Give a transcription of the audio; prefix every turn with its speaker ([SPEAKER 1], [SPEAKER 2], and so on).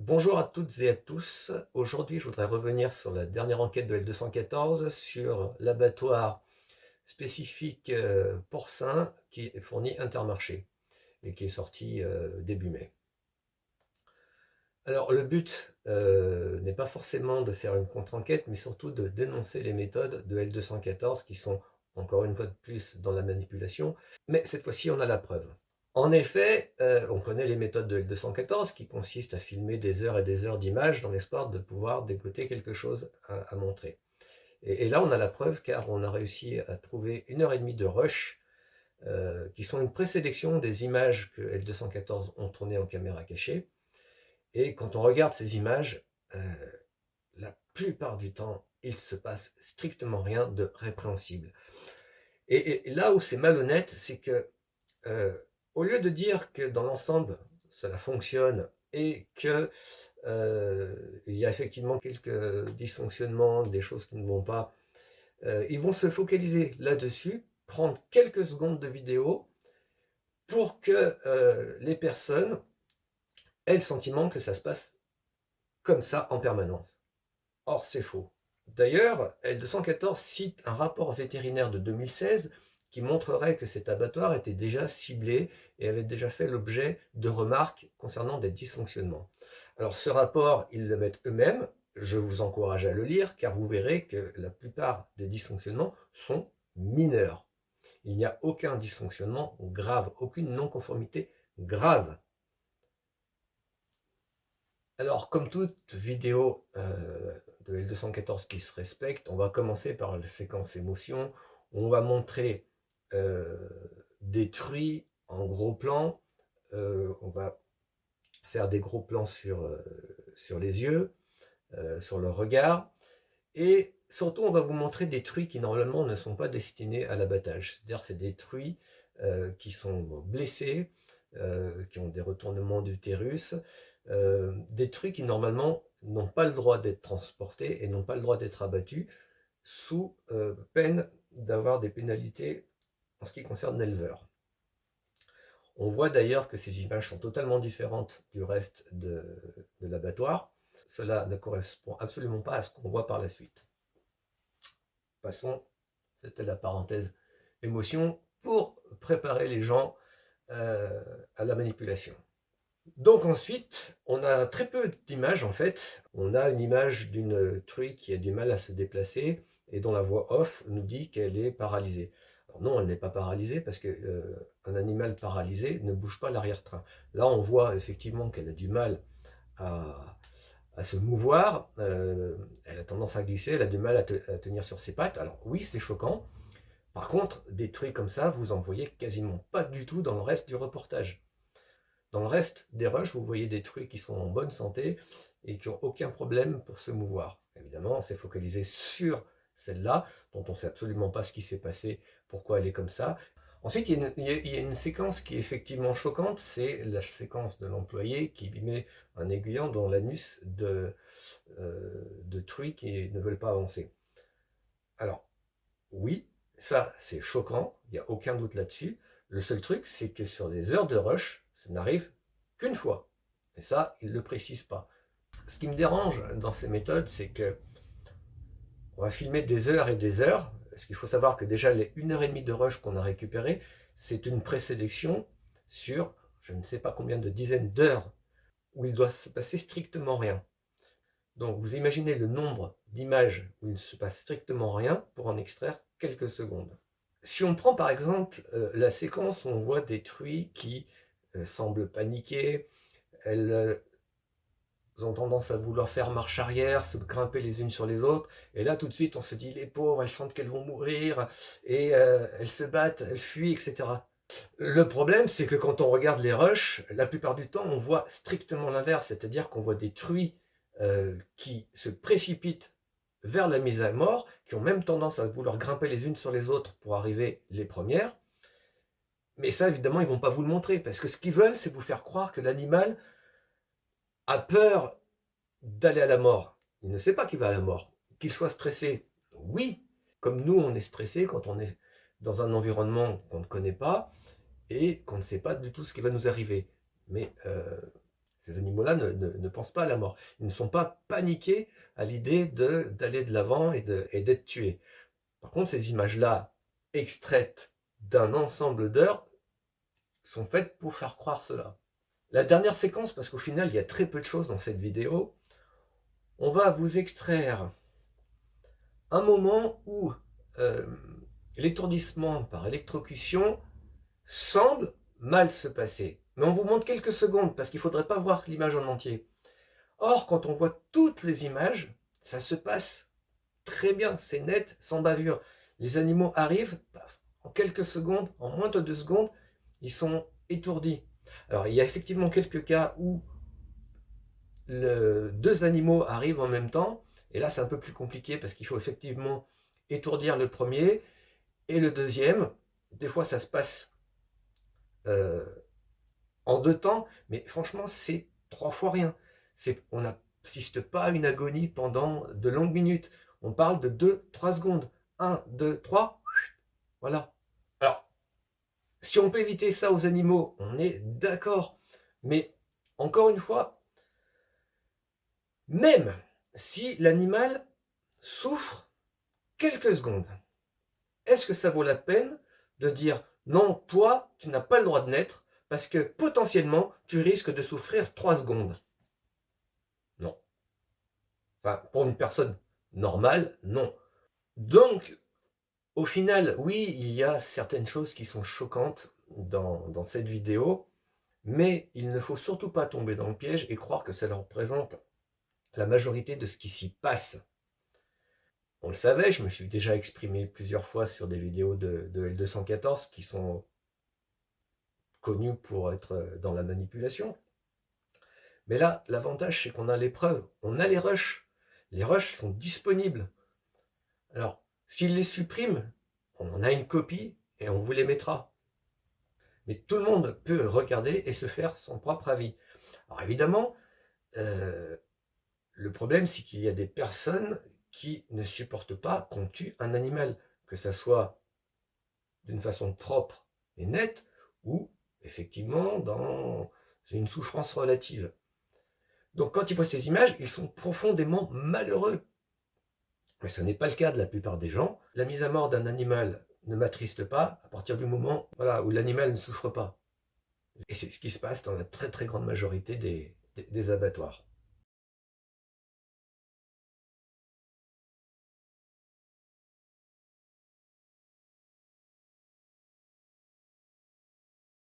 [SPEAKER 1] Bonjour à toutes et à tous. Aujourd'hui, je voudrais revenir sur la dernière enquête de L214 sur l'abattoir spécifique porcin qui est fourni Intermarché et qui est sorti début mai. Alors, le but n'est pas forcément de faire une contre-enquête, mais surtout de dénoncer les méthodes de L214 qui sont, encore une fois de plus, dans la manipulation. Mais cette fois-ci, on a la preuve. En effet, on connaît les méthodes de L214 qui consistent à filmer des heures et des heures d'images dans l'espoir de pouvoir décoder quelque chose à montrer. Et là, on a la preuve car on a réussi à trouver 1 heure et demie de rush qui sont une présélection des images que L214 ont tournées en caméra cachée. Et quand on regarde ces images, la plupart du temps, il se passe strictement rien de répréhensible. Et là où c'est malhonnête, c'est que au lieu de dire que dans l'ensemble, cela fonctionne et que il y a effectivement quelques dysfonctionnements, des choses qui ne vont pas, ils vont se focaliser là-dessus, prendre quelques secondes de vidéo pour que les personnes aient le sentiment que ça se passe comme ça en permanence. Or, c'est faux. D'ailleurs, L214 cite un rapport vétérinaire de 2016 qui montrerait que cet abattoir était déjà ciblé et avait déjà fait l'objet de remarques concernant des dysfonctionnements. Alors ce rapport, ils le mettent eux-mêmes, je vous encourage à le lire car vous verrez que la plupart des dysfonctionnements sont mineurs. Il n'y a aucun dysfonctionnement grave, aucune non-conformité grave. Alors, comme toute vidéo de L214 qui se respecte, on va commencer par la séquence émotion. On va montrer des truies en gros plan. On va faire des gros plans sur les yeux, sur le regard. Et surtout, on va vous montrer des truies qui normalement ne sont pas destinées à l'abattage. C'est-à-dire c'est des truies qui sont blessées, qui ont des retournements d'utérus, des truies qui normalement n'ont pas le droit d'être transportées et n'ont pas le droit d'être abattues sous peine d'avoir des pénalités en ce qui concerne l'éleveur. On voit d'ailleurs que ces images sont totalement différentes du reste de l'abattoir. Cela ne correspond absolument pas à ce qu'on voit par la suite. Passons, c'était la parenthèse émotion pour préparer les gens à la manipulation. Donc ensuite, on a très peu d'images en fait. On a une image d'une truie qui a du mal à se déplacer et dont la voix off nous dit qu'elle est paralysée. Alors non, elle n'est pas paralysée parce qu'un animal paralysé ne bouge pas l'arrière-train. Là, on voit effectivement qu'elle a du mal à, à se mouvoir, elle a tendance à glisser, elle a du mal à tenir sur ses pattes. Alors oui, c'est choquant. Par contre, des truies comme ça, vous en voyez quasiment pas du tout dans le reste du reportage. Dans le reste des rushs, vous voyez des truies qui sont en bonne santé et qui n'ont aucun problème pour se mouvoir. Évidemment, on s'est focalisé sur celle-là, dont on ne sait absolument pas ce qui s'est passé, pourquoi elle est comme ça. Ensuite, il y a une séquence qui est effectivement choquante, c'est la séquence de l'employé qui met un aiguillon dans l'anus de truies qui ne veulent pas avancer. Alors, oui, ça c'est choquant, il n'y a aucun doute là-dessus. Le seul truc, c'est que sur des heures de rush, ça n'arrive qu'une fois. Et ça, ils ne le précisent pas. Ce qui me dérange dans ces méthodes, c'est que on va filmer des heures et des heures. Parce qu'il faut savoir que déjà les 1 heure et demie de rush qu'on a récupéré, c'est une présélection sur je ne sais pas combien de dizaines d'heures où il doit se passer strictement rien. Donc vous imaginez le nombre d'images où il ne se passe strictement rien pour en extraire quelques secondes. Si on prend par exemple la séquence où on voit des truies qui semblent paniquer, elles ont tendance à vouloir faire marche arrière, se grimper les unes sur les autres, et là tout de suite on se dit les pauvres, elles sentent qu'elles vont mourir, et elles se battent, elles fuient, etc. Le problème, c'est que quand on regarde les rushs, la plupart du temps, on voit strictement l'inverse, c'est-à-dire qu'on voit des truies qui se précipitent vers la mise à mort, qui ont même tendance à vouloir grimper les unes sur les autres pour arriver les premières. Mais ça, évidemment, ils ne vont pas vous le montrer, parce que ce qu'ils veulent, c'est vous faire croire que l'animal a peur d'aller à la mort. Il ne sait pas qu'il va à la mort. Qu'il soit stressé, oui, comme nous, on est stressé quand on est dans un environnement qu'on ne connaît pas, et qu'on ne sait pas du tout ce qui va nous arriver. Mais Ces animaux-là ne pensent pas à la mort. Ils ne sont pas paniqués à l'idée d'aller de l'avant et d'être tués. Par contre, ces images-là, extraites d'un ensemble d'heures, sont faites pour faire croire cela. La dernière séquence, parce qu'au final, il y a très peu de choses dans cette vidéo, on va vous extraire un moment où euh, l'étourdissement par électrocution semble mal se passer. Mais on vous montre quelques secondes, parce qu'il ne faudrait pas voir l'image en entier. Or, quand on voit toutes les images, ça se passe très bien, c'est net, sans bavure. Les animaux arrivent, paf, en quelques secondes, en moins de 2 secondes, ils sont étourdis. Alors, il y a effectivement quelques cas où deux animaux arrivent en même temps, et là c'est un peu plus compliqué parce qu'il faut effectivement étourdir le premier et le deuxième. Des fois ça se passe euh, en 2 temps, mais franchement c'est 3 fois rien. On n'assiste pas à une agonie pendant de longues minutes. On parle de 2-3 secondes. 1, 2, 3, voilà. Alors, si on peut éviter ça aux animaux, on est d'accord. Mais encore une fois, même si l'animal souffre quelques secondes, est-ce que ça vaut la peine de dire non, toi, tu n'as pas le droit de naître parce que potentiellement, tu risques de souffrir 3 secondes? Non. Enfin, pour une personne normale, non. Donc, au final, oui, il y a certaines choses qui sont choquantes dans cette vidéo, mais il ne faut surtout pas tomber dans le piège et croire que ça leur représente la majorité de ce qui s'y passe. On le savait, je me suis déjà exprimé plusieurs fois sur des vidéos de L214 qui sont connues pour être dans la manipulation. Mais là, l'avantage, c'est qu'on a les preuves, on a les rushs. Les rushs sont disponibles. Alors, s'ils les suppriment, on en a une copie et on vous les mettra. Mais tout le monde peut regarder et se faire son propre avis. Alors évidemment, le problème, c'est qu'il y a des personnes qui ne supportent pas qu'on tue un animal, que ça soit d'une façon propre et nette, ou effectivement dans une souffrance relative. Donc quand ils voient ces images, ils sont profondément malheureux. Mais ce n'est pas le cas de la plupart des gens. La mise à mort d'un animal ne m'attriste pas à partir du moment où l'animal ne souffre pas. Et c'est ce qui se passe dans la très très grande majorité des abattoirs.